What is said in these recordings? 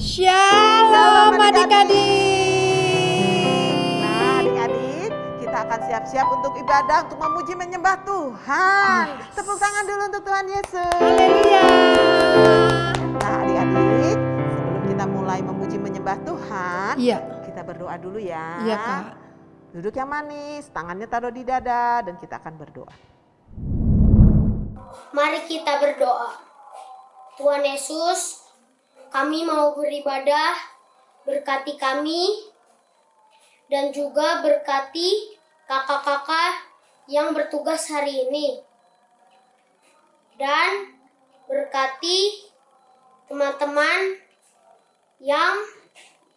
Shalom adik-adik. Nah adik-adik, kita akan siap-siap untuk ibadah, untuk memuji menyembah Tuhan. Tepuk tangan dulu untuk Tuhan Yesus. Haleluya. Nah adik-adik, sebelum kita mulai memuji menyembah Tuhan, Iya. kita berdoa dulu ya. Iya Kak. Duduk yang manis, tangannya taruh di dada dan kita akan berdoa. Mari kita berdoa. Tuhan Yesus, kami mau beribadah, berkati kami, dan juga berkati kakak-kakak yang bertugas hari ini. Dan berkati teman-teman yang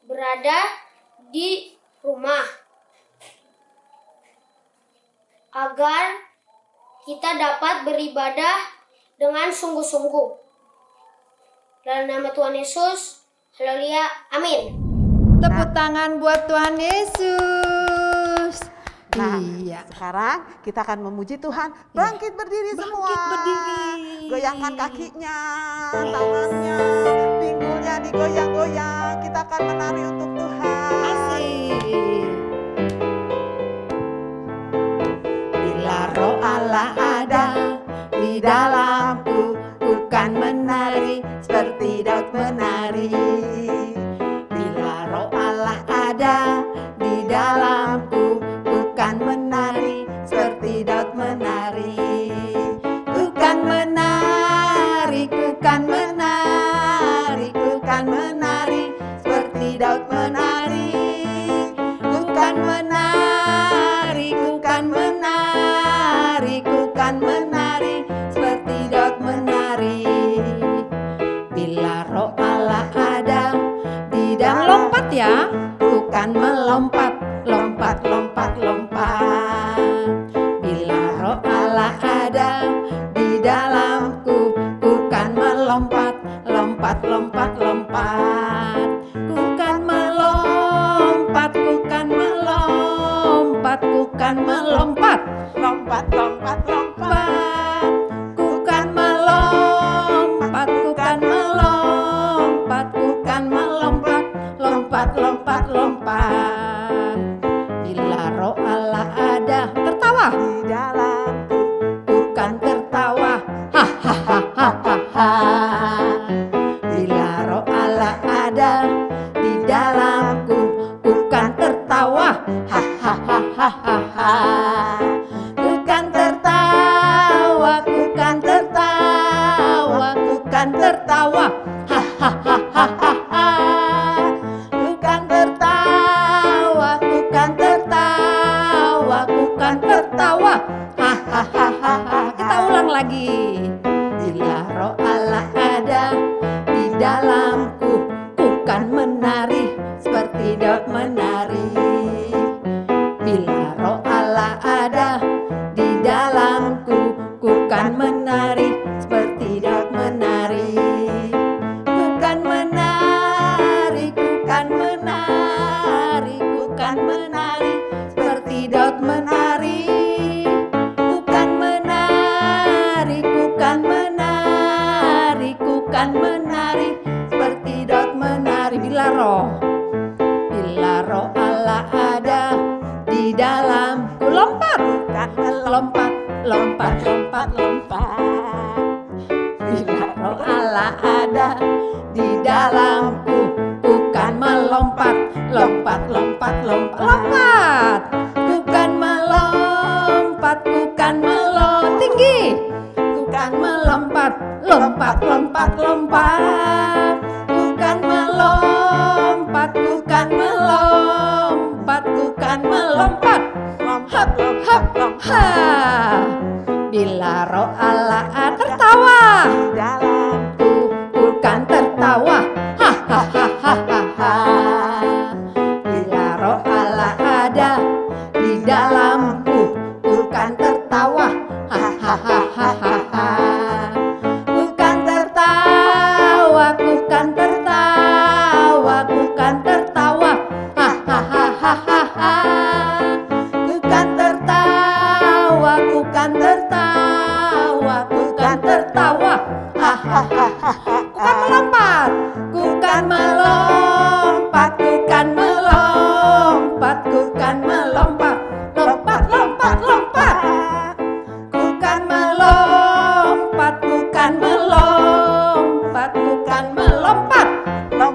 berada di rumah. Agar kita dapat beribadah dengan sungguh-sungguh. Dalam nama Tuhan Yesus, haleluya, amin. Tepuk tangan buat Tuhan Yesus. Nah, Iya. sekarang kita akan memuji Tuhan. Bangkit berdiri semua. Bangkit berdiri. Goyangkan kakinya, tangannya, pinggulnya digoyang-goyang. Kita akan menari untuk Tuhan. Asik. Bila Roh Allah ada di dalamku, ku kan menari seperti Daud menari. Bila Roh Allah ada di dalamku, ku kan menari seperti Daud menari. Ku kan menari, ku kan menari, ku kan menari seperti Daud menari. Ku kan menari, ku kan menari, ku kan menari seperti Daud menari. Bila Roh Allah ada di dalam, lompat ya, ku kan melompat, lompat, lompat, lompat. Bila Roh Allah ada di dalamku, ku kan melompat, lompat, lompat, lompat. Ku kan melompat, ku kan melompat, ku kan melompat, Lompat, lompat, lompat. ku kan melompat, ku kan melompat, ku kan melompat, lompat, lompat, lompat. Bila Roh Allah ada, tertawa, Di dalamku. ku kan tertawa, ha ha ha ha ha ha. Bila Roh Allah ada di dalamku, ku kan tertawa, ha ha ha ha ha ha. Ku kan tertawa, ku kan tertawa, ku kan tertawa, ha ha ha ha ha ha. Ku kan tertawa, ku kan tertawa, ku kan tertawa, ha ha ha ha ha. Kita ulang lagi. Bila Roh Allah ada di dalamku, ku kan menari seperti Daud menari. Bila Roh Allah ada di dalamku, ku kan menari seperti Daud menari. Ku kan menari, ku kan menari, ku kan menari seperti Daud menari. Ku kan menari, ku kan menari, ku kan menari seperti Daud menari. Bila Roh Allah ada di dalamku, lompat, lompat, lompat, lompat, lompat. Bila Roh Allah ada di dalamku, ku kan melompat, lompat, lompat, lompat, lompat. Ku kan melompat, ku kan melompat tinggi. Ku kan melompat, lompat, lompat, lompat. Ku kan melompat, ku kan melompat, ku kan melompat. Lompat, lompat, lompat. Ha. Bila Roh Allah tertawa, Di dalamku. ku kan tertawa, ha ha ha ha ha ha. Bila Roh Allah ada di dalamku, ku kan tertawa, ha ha ha ha ha ha. Ku kan tertawa, ku kan tertawa, ku kan tertawa, ha ha ha ha ha ha. Ku kan tertawa, ku kan tertawa, ku kan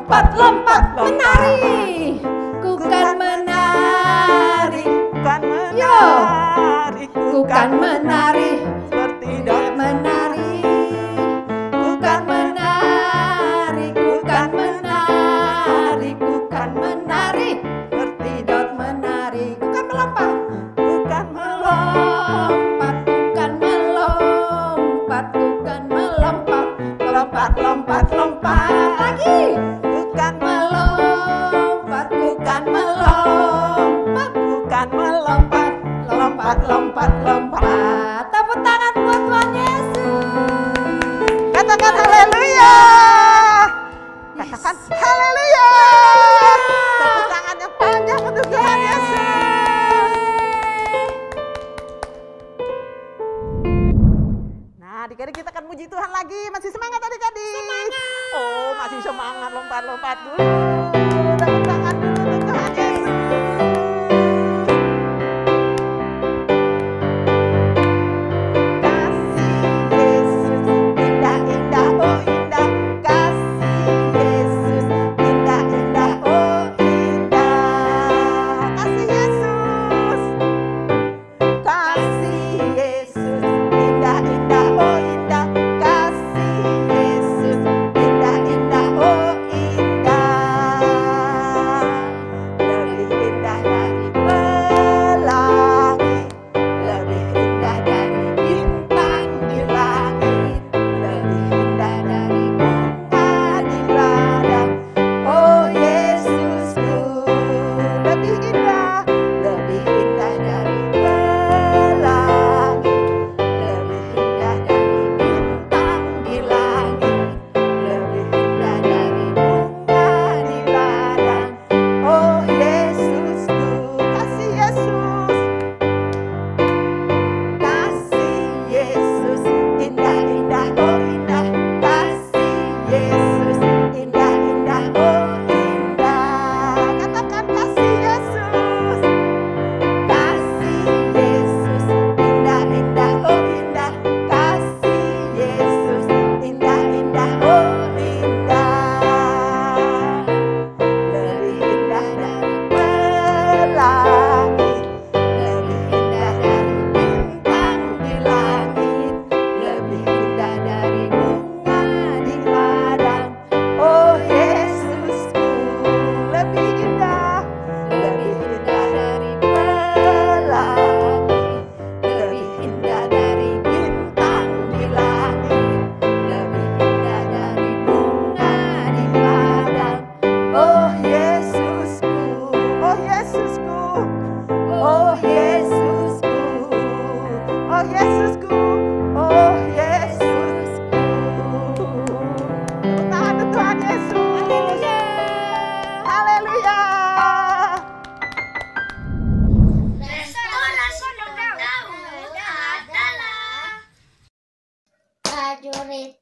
lompat menari. Ku kan menari. Ku kan menari. Seperti dot Menari. Ku kan menari. Ku kan menari. Ku kan menari. Seperti dot menari. Ku kan melompat. bukan Melompat. Ku kan melompat. Ku kan melompat. Lompat, lompat, lompat lagi. bukan Melompat, bukan melompat, bukan melompat. lompat, lompat, lompat. Tepuk tangan buat Tuhan Yesus. Katakan haleluya. Katakan haleluya. Tepuk tangan yang panjang untuk Tuhan Yesus. Nah, adik-adik kita akan muji Tuhan lagi. Masih semangat adik-adik? Semangat. Oh, masih semangat. Lompat-lompat dulu. Tepuk tangan dulu untuk Tuhan Yesus.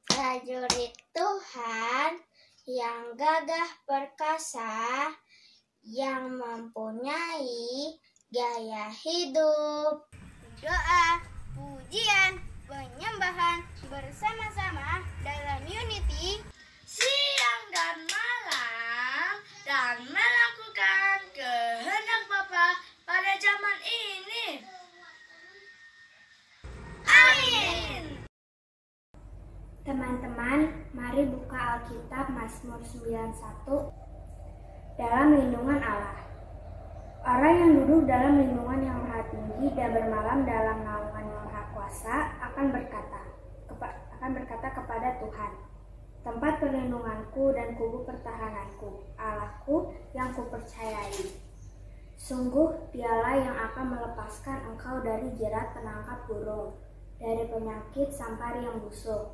Prajurit Tuhan yang gagah perkasa, yang mempunyai gaya hidup. Doa, pujian, penyembahan bersama-sama dalam unity siang dan malam, dan melakukan kehendak Bapa pada zaman ini. Amin. Teman-teman, mari buka Alkitab Mazmur 91 dalam lindungan Allah. Orang yang duduk dalam lindungan yang maha tinggi dan bermalam dalam naungan yang maha kuasa akan berkata kepada Tuhan, tempat perlindunganku dan kubu pertahananku, Allahku yang kupercayai. Sungguh dialah yang akan melepaskan engkau dari jerat penangkap burung, dari penyakit sampar yang busuk.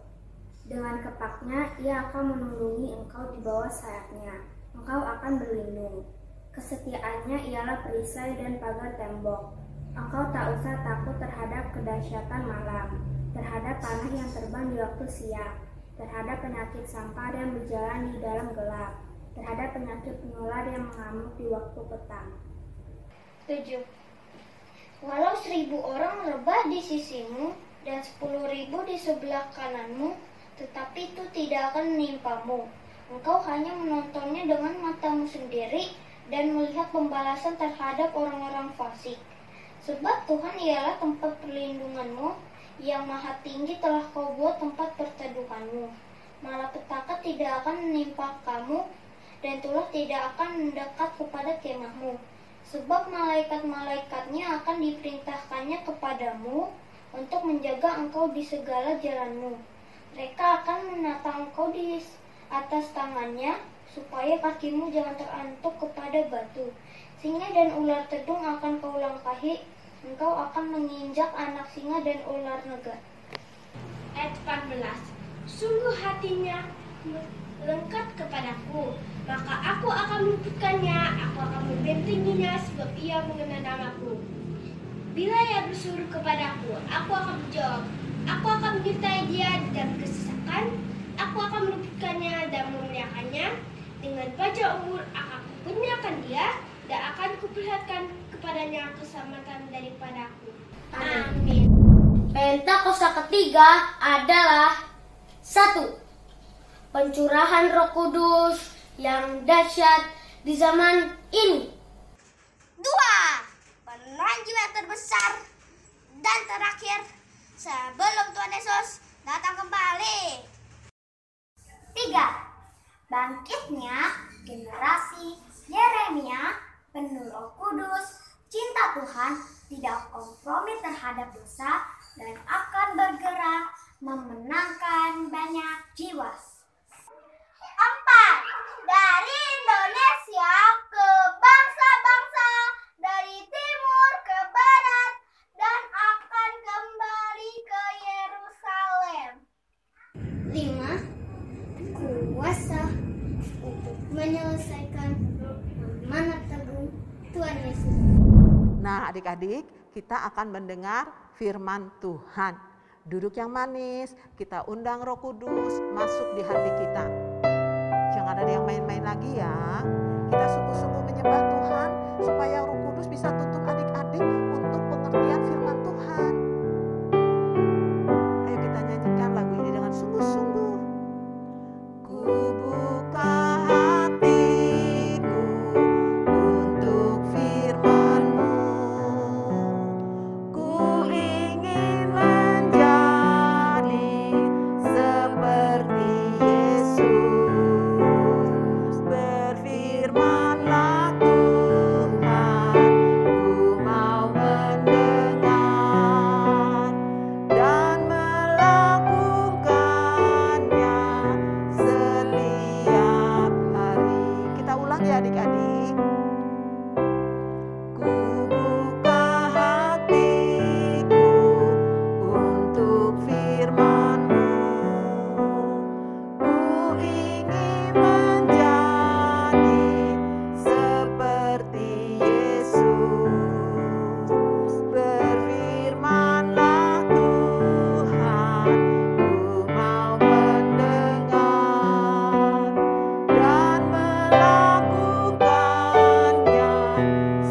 Dengan kepaknya ia akan melindungi engkau di bawah sayapnya, engkau akan berlindung. Kesetiaannya ialah perisai dan pagar tembok. Engkau tak usah takut terhadap kedahsyatan malam, terhadap panah yang terbang di waktu siang, terhadap penyakit sampar yang berjalan di dalam gelap, terhadap penyakit penular yang mengamuk di waktu petang. 7. Walau 1000 orang rebah di sisimu dan 10.000 di sebelah kananmu, tetapi itu tidak akan menimpamu. Engkau hanya menontonnya kamu sendiri dan melihat pembalasan terhadap orang-orang fasik. Sebab Tuhan ialah tempat perlindunganmu, yang maha tinggi telah kau buat tempat perteduhanmu. Malapetaka tidak akan menimpa kamu, dan tulah tidak akan mendekat kepada kemahmu. Sebab malaikat-malaikatnya akan diperintahkannya kepadamu untuk menjaga engkau di segala jalanmu. Mereka akan menata engkau di atas tangannya, supaya kakimu jangan terantuk kepada batu. Singa dan ular tedung akan kau langkahi, engkau akan menginjak anak singa dan ular naga. Ayat 14. Sungguh hatinya lengkap kepadaku, maka aku akan meluputkannya, aku akan membentenginya, sebab ia mengenal namaku. Bila ia bersuruh kepadaku, aku akan menjawab. Aku akan menyertai dia dalam kesesakan, aku akan meluputkannya dan memuliakannya. Dengan baju umur akan kukurniakan dia, dan akan kuperlihatkan kepadanya keselamatan daripadaku. Amin. Pentakosta ketiga adalah 1. Pencurahan Roh Kudus yang dahsyat di zaman ini. 2. Penranjian terbesar dan terakhir sebelum Tuhan Yesus datang kembali. 3. Bangkitnya generasi Yeremia penuh Roh Kudus, cinta Tuhan, tidak kompromi terhadap dosa, dan akan bergerak memenangkan banyak jiwa. 4. Dari Indonesia ke bangsa-bangsa, dari timur ke barat, dan akan kembali ke Yerusalem. 5. Kuasa untuk menyelesaikan amanat teguh Tuhan Yesus. Nah, adik-adik, kita akan mendengar firman Tuhan. Duduk yang manis, kita undang Roh Kudus masuk di hati kita. Jangan ada yang main-main lagi ya. Kita sungguh-sungguh menyembah Tuhan supaya Roh Kudus bisa tuntun adik-adik untuk pengertian firman Tuhan. Ayo kita nyanyikan lagu ini dengan sungguh-sungguh. Ku buka hatiku untuk firman-Mu. Ku ingin menjadi seperti Yesus. Berfirman-Lah Tuhan, ku mau mendengar dan melakukannya setiap hari. Kita ulang ya adik-adik. Ku buka hatiku untuk firman-Mu. Ku ingin menjadi seperti Yesus. Berfirman-Lah Tuhan, ku mau mendengar dan melakukannya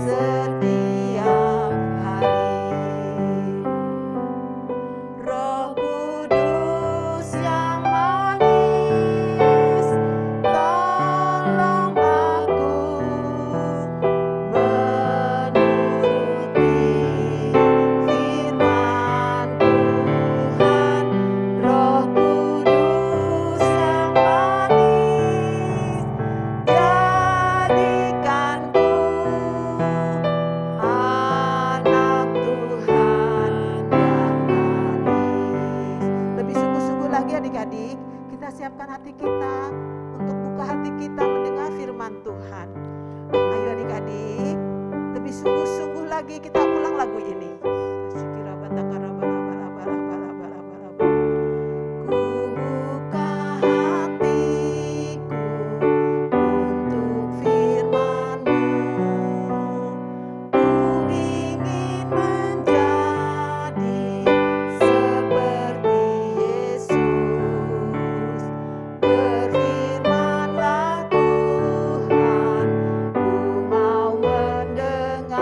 setiap hari. Roh Kudus yang manis, tolong aku menuruti firman Tuhan. Roh Kudus yang manis, jadikanku anak Tuhan yang manis. Lebih sungguh-sungguh lagi adik-adik, kita siapkan hati kita untuk buka hati kita mendengar firman Tuhan. Ayo adik-adik, lebih sungguh-sungguh lagi kita ulang lagu ini. Ku buka hatiku untuk firman-Mu. Ku ingin menjadi seperti Yesus. Berfirman-Lah Tuhan, ku mau mendengar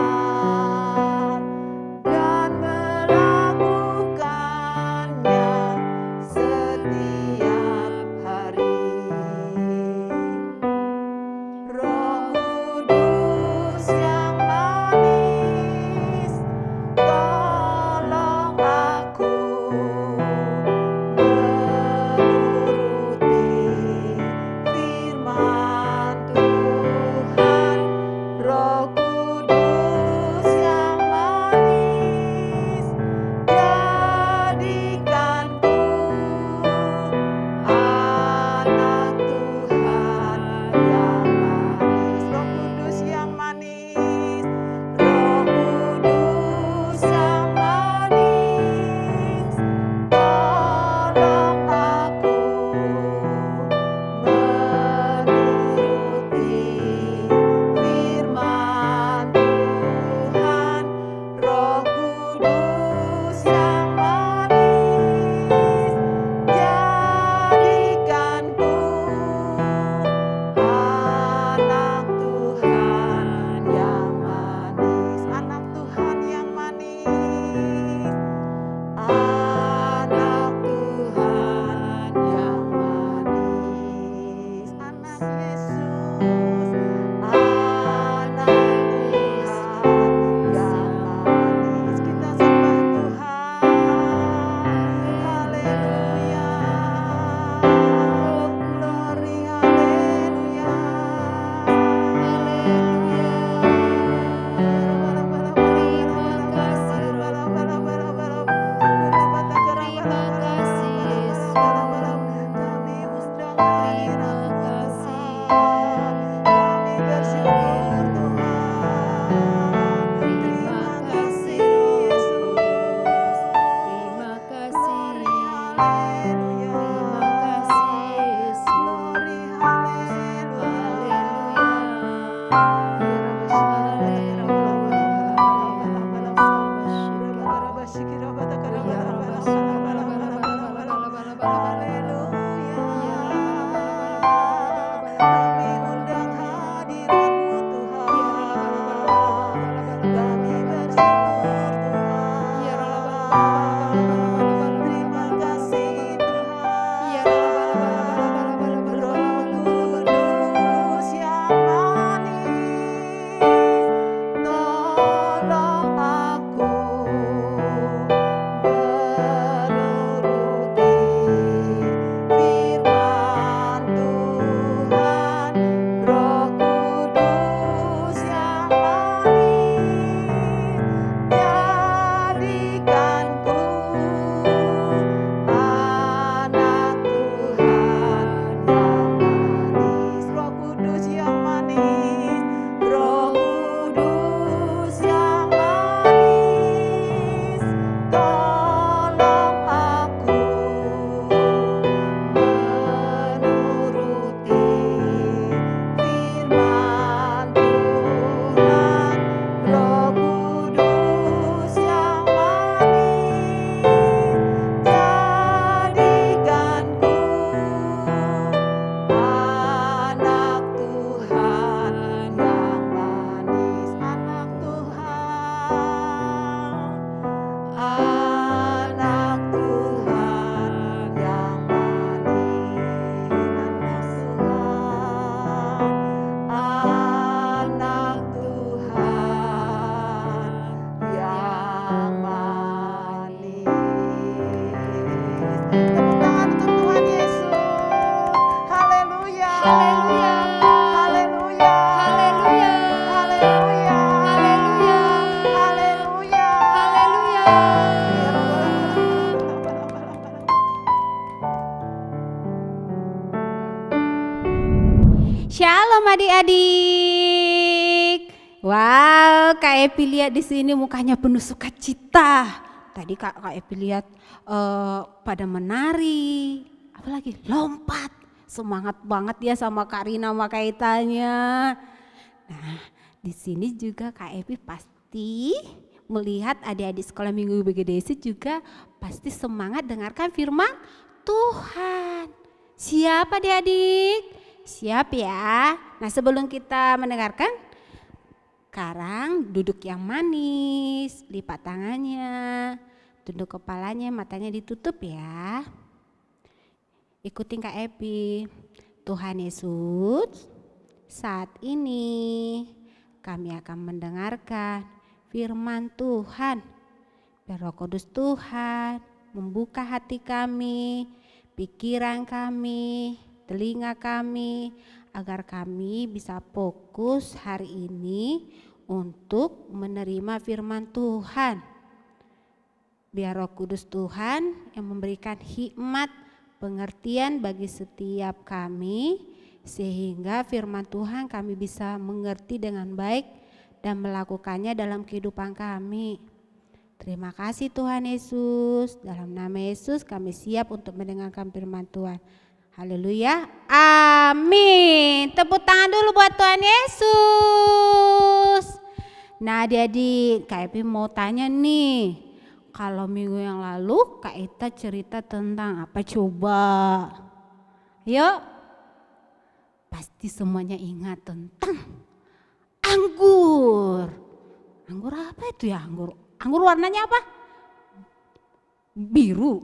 adik-adik. Wow, Kak Epi lihat di sini mukanya penuh sukacita. Tadi Kak Epi lihat pada menari, apalagi lompat. Semangat banget dia sama Kak Rina sama kaitannya. Nah, di sini juga Kak Epi pasti melihat adik-adik sekolah minggu BGDC juga pasti semangat dengarkan firman Tuhan. Siap adik-adik? Siap ya? Nah, sebelum kita mendengarkan, sekarang duduk yang manis, lipat tangannya, tunduk kepalanya, matanya ditutup ya. Ikutin Kak Epi. Tuhan Yesus, saat ini kami akan mendengarkan firman Tuhan. Biar Roh Kudus Tuhan membuka hati kami, pikiran kami, telinga kami, agar kami bisa fokus hari ini untuk menerima firman Tuhan. Biar Roh Kudus Tuhan yang memberikan hikmat, pengertian bagi setiap kami, sehingga firman Tuhan kami bisa mengerti dengan baik dan melakukannya dalam kehidupan kami. Terima kasih Tuhan Yesus. Dalam nama Yesus kami siap untuk mendengarkan firman Tuhan. Haleluya. Amin. Tepuk tangan dulu buat Tuhan Yesus. Nah, adik-adik, Kak Epi mau tanya nih. Kalau minggu yang lalu Kak Ita cerita tentang apa coba? Yuk. Pasti semuanya ingat tentang anggur. Anggur apa itu ya? Anggur warnanya apa? Biru.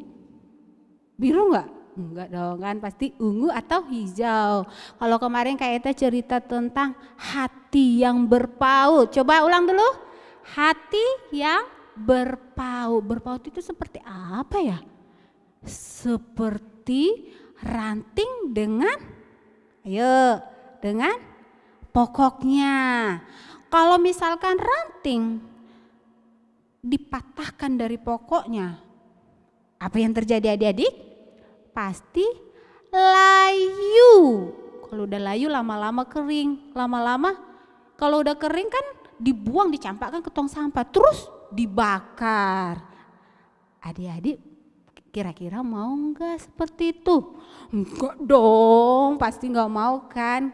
Biru enggak? Enggak dong kan, pasti ungu atau hijau. Kalau kemarin Kak Ita cerita tentang hati yang berpaut. Coba ulang dulu. Hati yang berpaut. Berpaut itu seperti apa ya? Seperti ranting dengan, ayo, dengan pokoknya. Kalau misalkan ranting dipatahkan dari pokoknya, apa yang terjadi adik-adik? Pasti layu. Kalau udah layu lama-lama kering. Lama-lama kalau udah kering kan dibuang, dicampakkan ke tong sampah. Terus dibakar. Adik-adik kira-kira mau enggak seperti itu? Enggak dong, pasti enggak mau kan.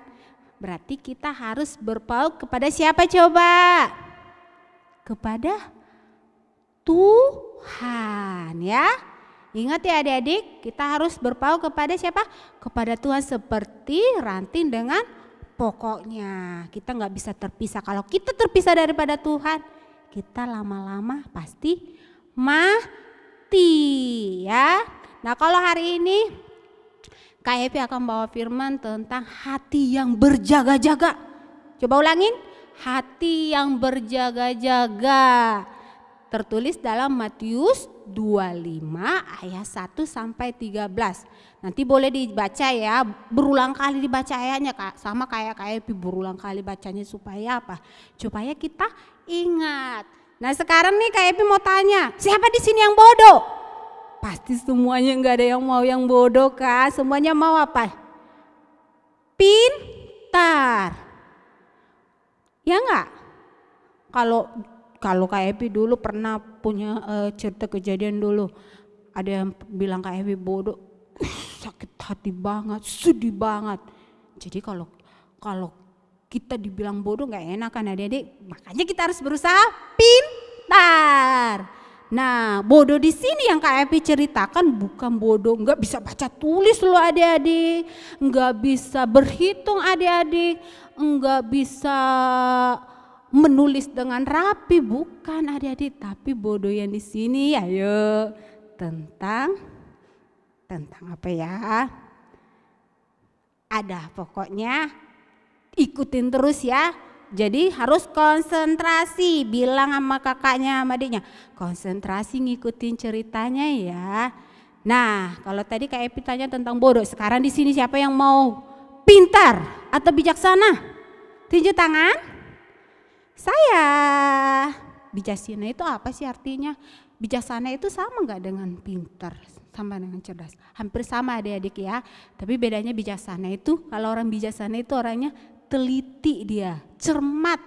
Berarti kita harus berpaut kepada siapa coba? Kepada Tuhan ya. Ingat ya adik-adik, kita harus berpaut kepada siapa? Kepada Tuhan seperti ranting dengan pokoknya. Kita enggak bisa terpisah. Kalau kita terpisah daripada Tuhan, kita lama-lama pasti mati ya. Nah, kalau hari ini Kak Epi akan bawa firman tentang hati yang berjaga-jaga. Coba ulangin, hati yang berjaga-jaga. Tertulis dalam Matius 25 ayat 1 sampai 13. Nanti boleh dibaca ya, berulang kali dibaca ayatnya Kak. Sama kayak Kak Epi berulang kali bacanya supaya apa? Supaya kita ingat. Nah, sekarang nih Kak Epi mau tanya, siapa di sini yang bodoh? Pasti semuanya enggak ada yang mau yang bodoh kan? Semuanya mau apa? Pintar. Ya enggak? Kalau Kak Epi dulu pernah punya cerita kejadian dulu. Ada yang bilang Kak Epi bodoh. Sakit hati banget, sedih banget. Jadi kalau kita dibilang bodoh nggak enak kan adik-adik. Makanya kita harus berusaha pintar. Nah, bodoh di sini yang Kak Epi ceritakan bukan bodoh nggak bisa baca tulis loh adik-adik, nggak bisa berhitung adik-adik, nggak bisa menulis dengan rapi, bukan adik-adik. Tapi bodoh yang di sini ayo tentang apa ya? Ada pokoknya ikutin terus ya. Jadi harus konsentrasi, bilang sama kakaknya sama adiknya, konsentrasi ngikutin ceritanya ya. Nah, kalau tadi Kak Epi tanya tentang bodoh, sekarang di sini siapa yang mau pintar atau bijaksana? Tunjuk tangan. Saya. Bijaksana itu apa sih artinya? Bijaksana itu sama nggak dengan pintar? Sama dengan cerdas, hampir sama adik-adik ya. Tapi bedanya bijaksana itu, kalau orang bijaksana itu orangnya teliti dia, cermat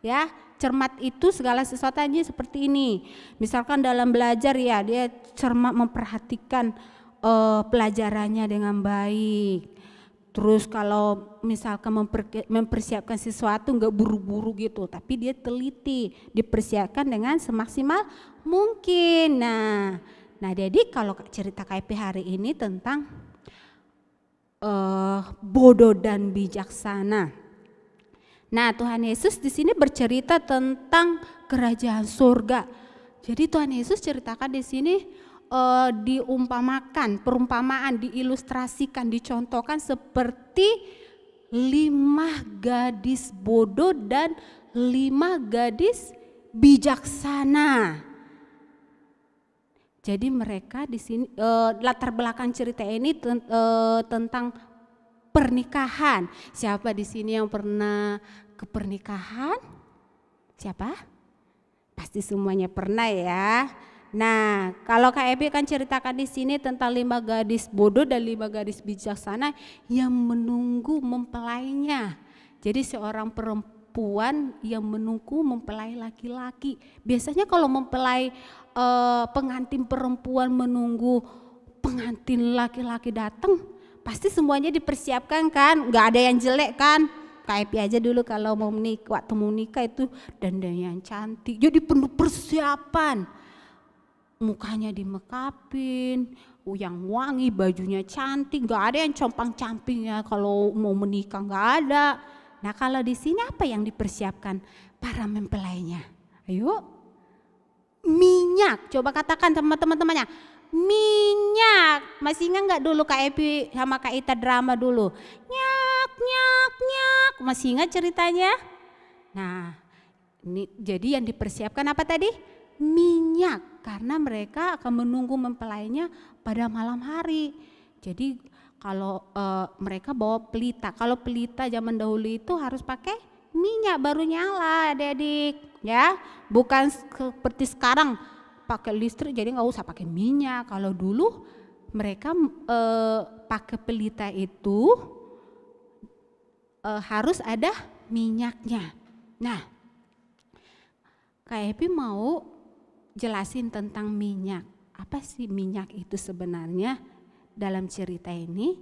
ya. Cermat itu segala sesuatunya seperti ini. Misalkan dalam belajar ya, dia cermat memperhatikan pelajarannya dengan baik. Terus kalau misalkan mempersiapkan sesuatu nggak buru-buru gitu, tapi dia teliti, dipersiapkan dengan semaksimal mungkin. Nah jadi kalau cerita KIP hari ini tentang bodoh dan bijaksana. Nah, Tuhan Yesus di sini bercerita tentang kerajaan surga. Jadi Tuhan Yesus ceritakan di sini diumpamakan, perumpamaan, diilustrasikan, dicontohkan seperti 5 gadis bodoh dan 5 gadis bijaksana. Jadi mereka di sini latar belakang cerita ini tentang pernikahan. Siapa di sini yang pernah ke pernikahan? Siapa? Pasti semuanya pernah ya. Nah, kalau Kak Ebi kan ceritakan di sini tentang 5 gadis bodoh dan 5 gadis bijaksana yang menunggu mempelainya. Jadi seorang perempuan yang menunggu mempelai laki-laki. Biasanya kalau mempelai pengantin perempuan menunggu pengantin laki-laki datang, pasti semuanya dipersiapkan kan, nggak ada yang jelek kan. KIP aja dulu kalau mau menikah, waktu mau nikah itu dandan yang cantik, jadi penuh persiapan. Mukanya dimekapin, yang wangi, bajunya cantik, nggak ada yang compang-camping ya kalau mau menikah, nggak ada. Nah kalau di sini apa yang dipersiapkan para mempelainya? Ayo, minyak. Coba katakan sama teman-temannya. Minyak. Masih ingat nggak dulu Kak Epi sama Kak Ita drama dulu? Nyak, nyak, nyak. Masih ingat ceritanya? Nah, ini jadi yang dipersiapkan apa tadi? Minyak. Karena mereka akan menunggu mempelainya pada malam hari. Jadi kalau mereka bawa pelita. Kalau pelita zaman dahulu itu harus pakai minyak baru nyala, adik-adik. Ya, bukan seperti sekarang pakai listrik jadi nggak usah pakai minyak. Kalau dulu mereka pakai pelita itu harus ada minyaknya. Nah, Kak Epi mau jelasin tentang minyak. Apa sih minyak itu sebenarnya dalam cerita ini?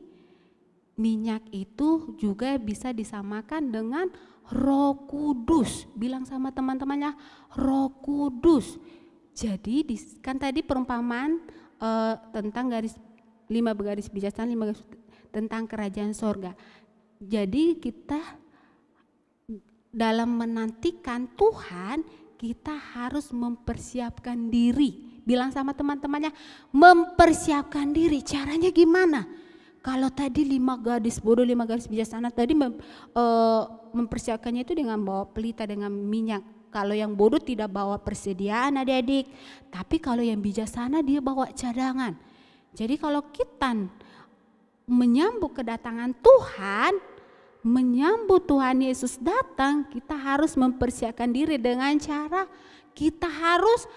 Minyak itu juga bisa disamakan dengan Roh Kudus. Bilang sama teman-temannya, Roh Kudus. Jadi kan tadi perumpamaan tentang 5 garis bijaksana, 5 garis tentang kerajaan sorga. Jadi kita dalam menantikan Tuhan, kita harus mempersiapkan diri. Bilang sama teman-temannya, mempersiapkan diri. Caranya gimana? Kalau tadi 5 gadis bodoh, 5 gadis bijaksana tadi mempersiapkannya itu dengan bawa pelita, dengan minyak. Kalau yang bodoh tidak bawa persediaan adik-adik, tapi kalau yang bijaksana dia bawa cadangan. Jadi kalau kita menyambut kedatangan Tuhan, menyambut Tuhan Yesus datang, kita harus mempersiapkan diri dengan cara kita harus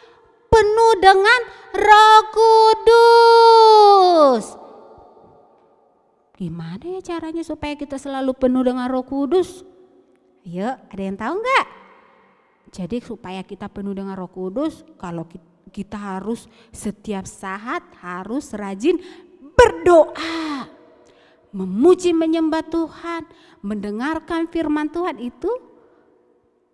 penuh dengan Roh Kudus. Gimana ya caranya supaya kita selalu penuh dengan Roh Kudus? Ayo, ada yang tahu enggak? Jadi supaya kita penuh dengan Roh Kudus, kalau kita harus setiap saat harus rajin berdoa, memuji menyembah Tuhan, mendengarkan firman Tuhan. Itu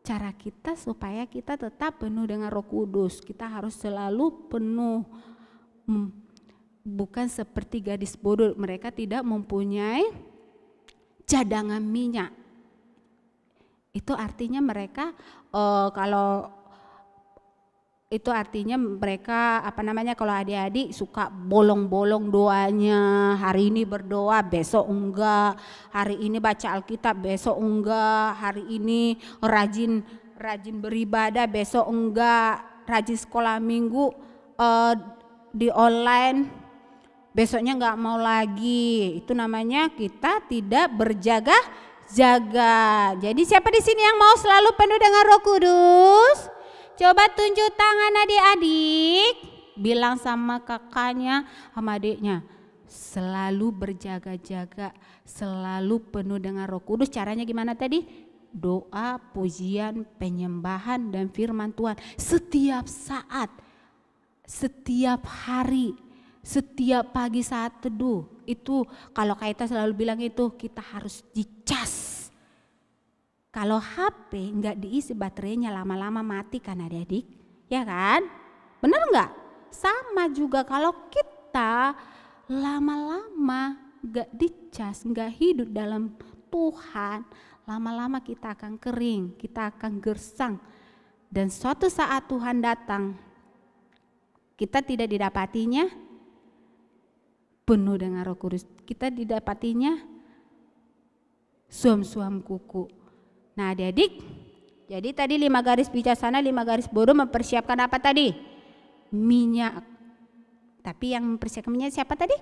cara kita supaya kita tetap penuh dengan Roh Kudus. Kita harus selalu penuh, bukan seperti gadis bodoh, mereka tidak mempunyai cadangan minyak. Itu artinya mereka kalau itu artinya mereka kalau adik-adik suka bolong-bolong doanya. Hari ini berdoa, besok enggak. Hari ini baca Alkitab, besok enggak. Hari ini rajin beribadah, besok enggak. Rajin sekolah minggu di online, besoknya enggak mau lagi. Itu namanya kita tidak berjaga-jaga. Jadi siapa di sini yang mau selalu penuh dengan Roh Kudus? Coba tunjuk tangan adik-adik. Bilang sama kakaknya, sama adiknya, selalu berjaga-jaga, selalu penuh dengan Roh Kudus. Caranya gimana tadi? Doa, pujian, penyembahan, dan firman Tuhan setiap saat, setiap hari, setiap pagi saat teduh. Itu kalau Kaita selalu bilang itu kita harus dicas. Kalau HP nggak diisi baterainya lama-lama mati kan adik-adik, ya kan? Benar nggak? Sama juga kalau kita lama-lama nggak dicas, nggak hidup dalam Tuhan, lama-lama kita akan kering, kita akan gersang. Dan suatu saat Tuhan datang, kita tidak didapatinya penuh dengan Roh Kudus. Kita didapatinya suam-suam kuku. Nah adik-adik, jadi tadi 5 garis bijaksana, 5 garis bodoh mempersiapkan apa tadi? Minyak. Tapi yang mempersiapkan minyak siapa tadi?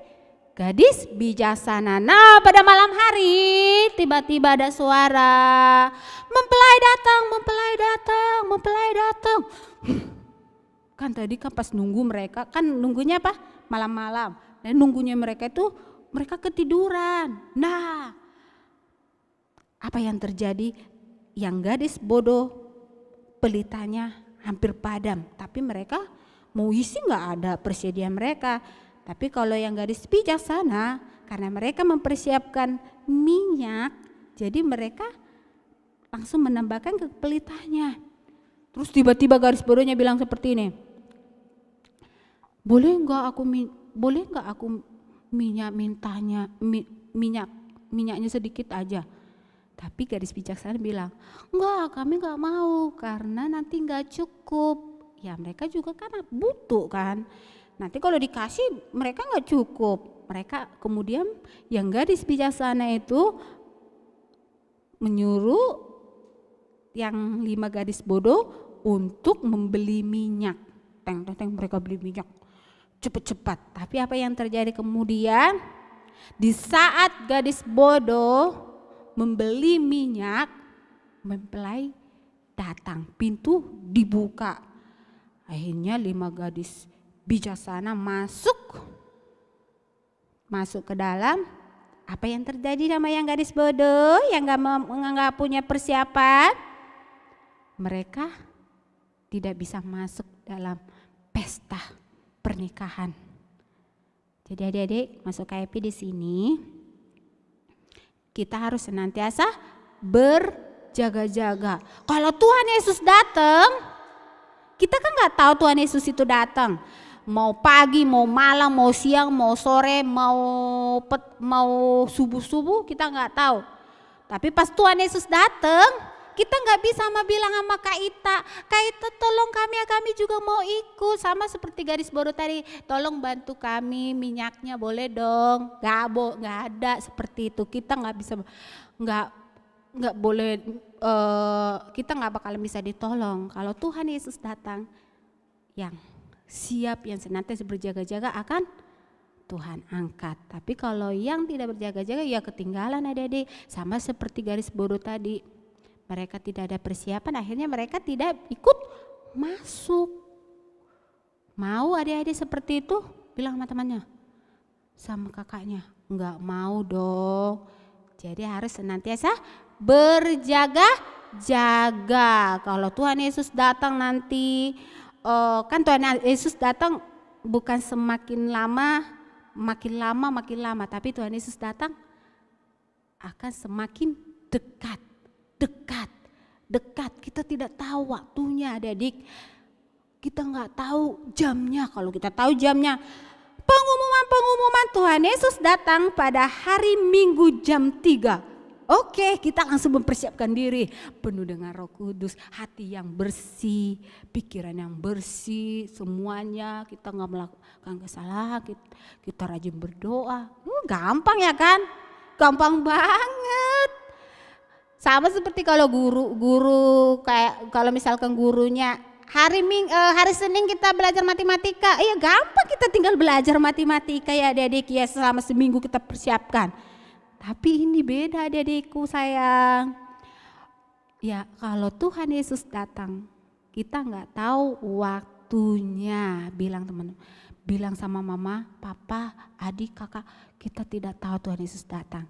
Gadis bijaksana. Nah pada malam hari tiba-tiba ada suara, mempelai datang, mempelai datang, mempelai datang. Kan tadi kan pas nunggu mereka, kan nunggunya apa? Malam-malam. Dan nunggunya mereka itu mereka ketiduran. Nah apa yang terjadi? Yang gadis bodoh pelitanya hampir padam, tapi mereka mau isi nggak ada persediaan mereka. Tapi kalau yang gadis bijaksana, karena mereka mempersiapkan minyak, jadi mereka langsung menambahkan ke pelitanya. Terus tiba-tiba gadis bodohnya bilang seperti ini, boleh nggak aku minyaknya sedikit aja. Tapi gadis bijaksana bilang, enggak, kami enggak mau karena nanti enggak cukup. Ya mereka juga kan butuh kan. Nanti kalau dikasih mereka enggak cukup. Mereka kemudian yang gadis bijaksana itu menyuruh yang 5 gadis bodoh untuk membeli minyak. Teng mereka beli minyak cepat-cepat. Tapi apa yang terjadi kemudian? Di saat gadis bodoh membeli minyak, mempelai datang, pintu dibuka. Akhirnya 5 gadis bijaksana masuk ke dalam. Apa yang terjadi sama yang gadis bodoh yang nggak punya persiapan? Mereka tidak bisa masuk dalam pesta pernikahan. Jadi adik-adik masuk KIP di sini. Kita harus senantiasa berjaga-jaga. Kalau Tuhan Yesus datang, kita kan nggak tahu Tuhan Yesus itu datang. Mau pagi, mau malam, mau siang, mau sore, mau subuh-subuh, kita nggak tahu. Tapi pas Tuhan Yesus datang, kita nggak bisa bilang sama Kak Ita tolong kami juga mau ikut, sama seperti gadis bodoh tadi, tolong bantu kami minyaknya boleh dong. Nggak ada seperti itu. Kita nggak bisa, nggak boleh, kita nggak bakalan bisa ditolong. Kalau Tuhan Yesus datang, yang siap, yang senantiasa berjaga-jaga akan Tuhan angkat. Tapi kalau yang tidak berjaga-jaga ya ketinggalan adik-adik, sama seperti gadis bodoh tadi. Mereka tidak ada persiapan, akhirnya mereka tidak ikut masuk. Mau adik-adik seperti itu? Bilang sama temannya, sama kakaknya, enggak mau dong. Jadi harus senantiasa berjaga-jaga. Kalau Tuhan Yesus datang nanti, kan Tuhan Yesus datang bukan semakin lama, makin lama, tapi Tuhan Yesus datang akan semakin dekat. Kita tidak tahu waktunya adik-adik, kita nggak tahu jamnya. Kalau kita tahu jamnya, pengumuman Tuhan Yesus datang pada hari Minggu jam 3. Oke, kita langsung mempersiapkan diri penuh dengan Roh Kudus, hati yang bersih, pikiran yang bersih, semuanya kita nggak melakukan kesalahan, kita rajin berdoa. Gampang ya kan? Gampang banget. Sama seperti kalau guru kayak kalau misalkan gurunya hari Senin kita belajar matematika, iya gampang kita tinggal belajar matematika ya adik-adik ya, selama seminggu kita persiapkan. Tapi ini beda adik-adikku sayang. Ya kalau Tuhan Yesus datang, kita nggak tahu waktunya. Bilang sama mama, papa, adik, kakak, kita tidak tahu Tuhan Yesus datang.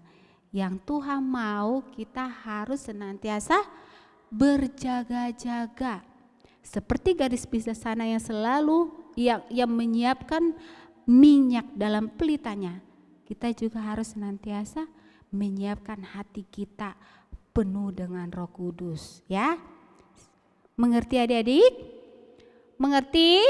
Yang Tuhan mau kita harus senantiasa berjaga-jaga. Seperti gadis bijaksana yang selalu yang menyiapkan minyak dalam pelitanya. Kita juga harus senantiasa menyiapkan hati kita penuh dengan Roh Kudus, ya. Mengerti adik-adik? Mengerti?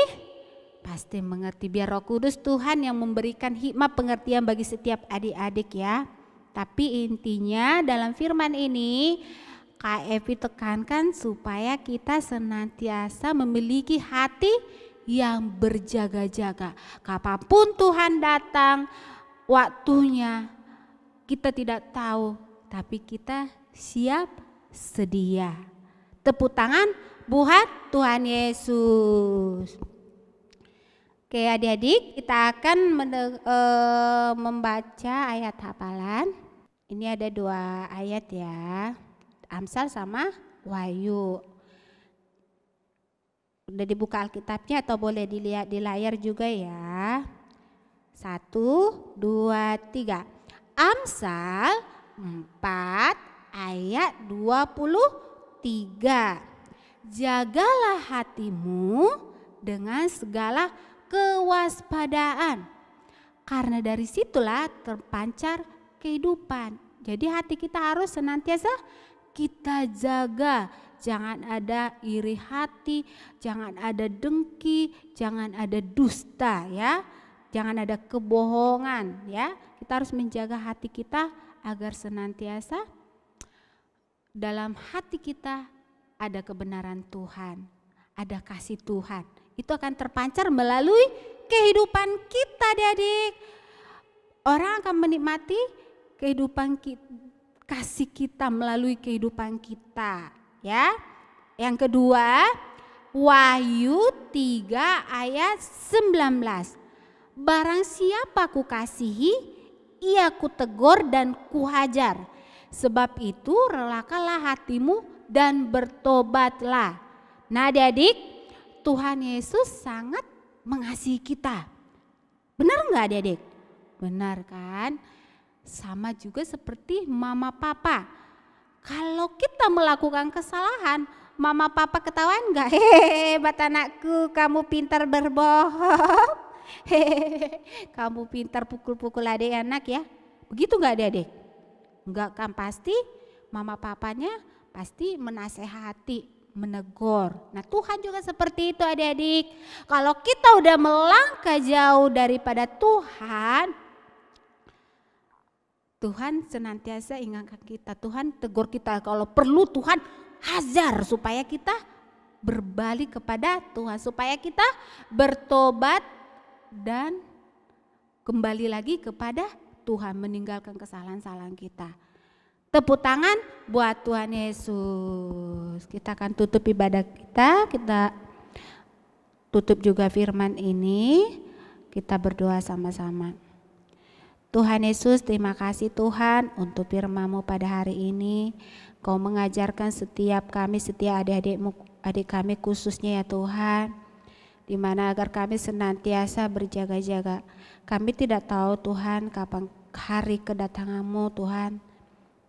Pasti mengerti. Biar Roh Kudus Tuhan yang memberikan hikmat pengertian bagi setiap adik-adik, ya. Tapi intinya dalam firman ini Kak Evi tekankan supaya kita senantiasa memiliki hati yang berjaga-jaga. Kapanpun Tuhan datang, waktunya kita tidak tahu, tapi kita siap sedia. Tepuk tangan buat Tuhan Yesus. Oke adik-adik, kita akan membaca ayat hafalan. Ini ada 2 ayat ya, Amsal sama Wahyu. Udah dibuka Alkitabnya atau boleh dilihat di layar juga ya. 1, 2, 3. Amsal 4 ayat 23. Jagalah hatimu dengan segala kewaspadaan, karena dari situlah terpancar kehidupan. Jadi hati kita harus senantiasa kita jaga. Jangan ada iri hati, jangan ada dengki, jangan ada dusta ya. Jangan ada kebohongan ya. Kita harus menjaga hati kita agar senantiasa dalam hati kita ada kebenaran Tuhan, ada kasih Tuhan. Itu akan terpancar melalui kehidupan kita, adik-adik. Orang akan menikmati kehidupan kasih kita melalui kehidupan kita, ya. Yang kedua, Wahyu 3 ayat 19. Barang siapa kukasihi, ia kutegur dan kuhajar. Sebab itu relakalah hatimu dan bertobatlah. Nah adik-adik, Tuhan Yesus sangat mengasihi kita. Benar enggak adik-adik? Benar kan? Sama juga seperti mama papa. Kalau kita melakukan kesalahan, mama papa ketahuan enggak? Hebat anakku, kamu pintar berbohong. Kamu pintar pukul-pukul adik-anak ya. Begitu enggak adik-adik? Enggak kan, pasti mama papanya pasti menasehati, menegur. Nah Tuhan juga seperti itu adik-adik. Kalau kita udah melangkah jauh daripada Tuhan, Tuhan senantiasa ingatkan kita, Tuhan tegur kita, kalau perlu Tuhan hajar supaya kita berbalik kepada Tuhan, supaya kita bertobat dan kembali lagi kepada Tuhan, meninggalkan kesalahan-kesalahan kita. Tepuk tangan buat Tuhan Yesus. Kita akan tutup ibadah kita tutup juga firman ini, kita berdoa sama-sama. Tuhan Yesus, terima kasih Tuhan untuk firman-Mu pada hari ini. Kau mengajarkan setiap kami, setiap adik kami khususnya ya Tuhan. Di mana agar kami senantiasa berjaga-jaga. Kami tidak tahu Tuhan kapan hari kedatangan-Mu Tuhan.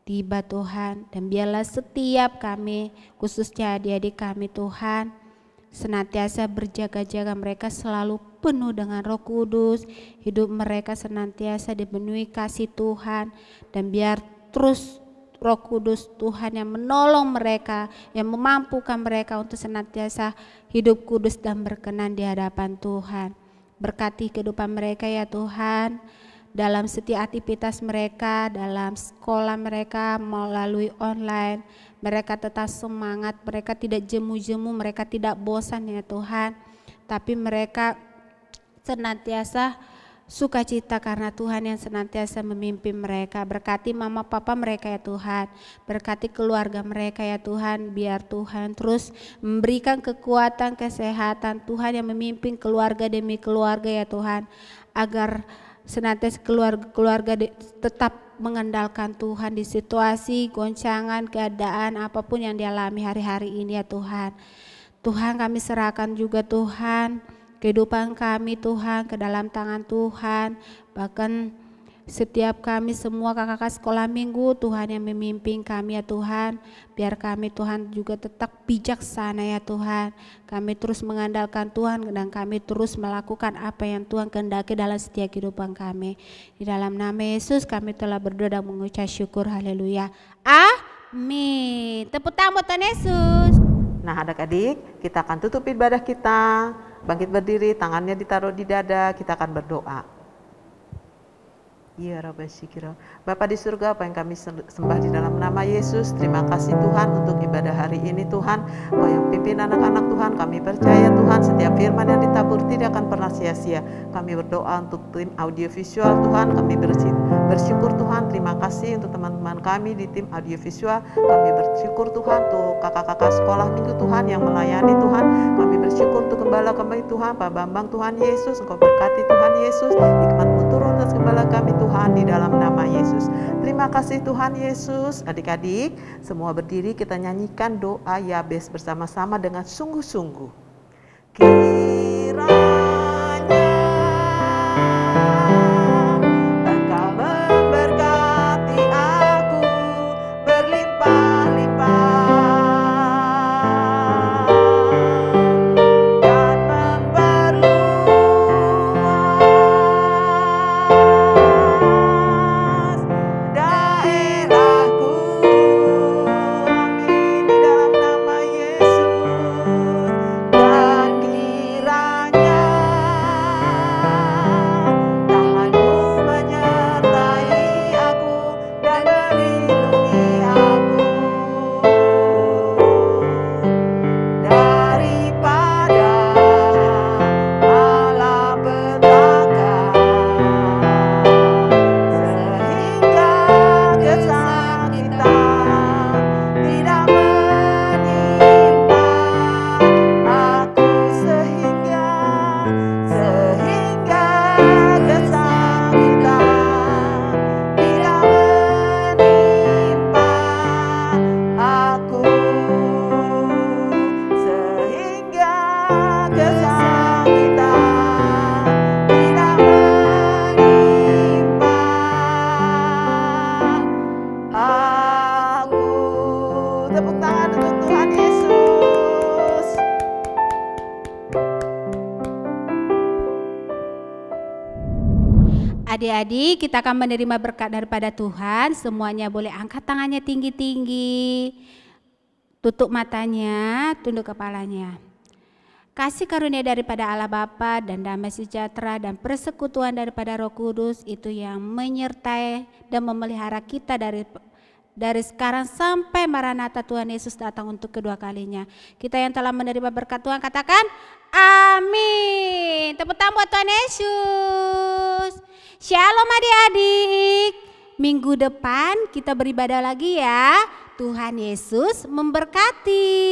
Tiba Tuhan, dan biarlah setiap kami khususnya adik-adik kami Tuhan senantiasa berjaga-jaga, mereka selalu penuh dengan Roh Kudus, hidup mereka senantiasa dipenuhi kasih Tuhan, dan biar terus Roh Kudus Tuhan yang menolong mereka, yang memampukan mereka untuk senantiasa hidup kudus dan berkenan di hadapan Tuhan. Berkati kehidupan mereka ya Tuhan, dalam setiap aktivitas mereka, dalam sekolah mereka melalui online, mereka tetap semangat, mereka tidak jemu-jemu, mereka tidak bosan ya Tuhan, tapi mereka senantiasa sukacita karena Tuhan yang senantiasa memimpin mereka. Berkati mama papa mereka ya Tuhan, berkati keluarga mereka ya Tuhan, biar Tuhan terus memberikan kekuatan, kesehatan, Tuhan yang memimpin keluarga demi keluarga ya Tuhan, agar senantiasa keluarga tetap mengandalkan Tuhan di situasi, goncangan, keadaan apapun yang dialami hari-hari ini ya Tuhan. Tuhan kami serahkan juga Tuhan kehidupan kami Tuhan ke dalam tangan Tuhan. Bahkan Setiap kami semua kakak-kakak sekolah minggu, Tuhan yang memimpin kami ya Tuhan. Biar kami Tuhan juga tetap bijaksana ya Tuhan. Kami terus mengandalkan Tuhan dan kami terus melakukan apa yang Tuhan kehendaki dalam setiap kehidupan kami. Di dalam nama Yesus kami telah berdoa dan mengucap syukur, haleluya. Amin. Tepuk tangan buat Tuhan Yesus. Nah adik-adik, kita akan tutup ibadah kita. Bangkit berdiri, tangannya ditaruh di dada, kita akan berdoa. Ya Rabbi Syikira. Bapa di surga, apa yang kami sembah di dalam nama Yesus. Terima kasih Tuhan untuk ibadah hari ini Tuhan. Kau yang pimpin anak-anak Tuhan. Kami percaya Tuhan setiap firman yang ditabur tidak akan pernah sia-sia. Kami berdoa untuk tim audiovisual Tuhan. Kami bersyukur Tuhan. Terima kasih untuk teman-teman kami di tim audiovisual. Kami bersyukur Tuhan untuk kakak-kakak sekolah minggu Tuhan yang melayani Tuhan. Kami bersyukur untuk gembala kami Tuhan, Pak Bambang Tuhan Yesus. Engkau berkati Tuhan Yesus. Hikmat-Mu turun atas gembala kami Tuhan di dalam nama Yesus. Terima kasih Tuhan Yesus. Adik-adik semua berdiri, kita nyanyikan doa Yabes bersama-sama dengan sungguh-sungguh. Kiranya Engkau memberkati aku berlimpah-limpah dan memperluas daerahku. Amin di dalam nama Yesus. Dan kiranya tangan-Mu menyertai aku dan melindungi aku daripada malapetaka, sehingga kesakitan tidak menimpa aku, sehingga kesakitan tidak menimpa aku, sehingga kesakitan tidak menimpa aku. Tepuk tangan untuk Tuhan Yesus. Adik-adik, kita akan menerima berkat daripada Tuhan. Semuanya boleh angkat tangannya tinggi-tinggi. Tutup matanya, tunduk kepalanya. Kasih karunia daripada Allah Bapa dan damai sejahtera dan persekutuan daripada Roh Kudus itu yang menyertai dan memelihara kita dari sekarang sampai Maranatha Tuhan Yesus datang untuk kedua kalinya. Kita yang telah menerima berkat Tuhan katakan amin. Tepuk tangan buat Tuhan Yesus. Shalom adik-adik. Minggu depan kita beribadah lagi ya. Tuhan Yesus memberkati.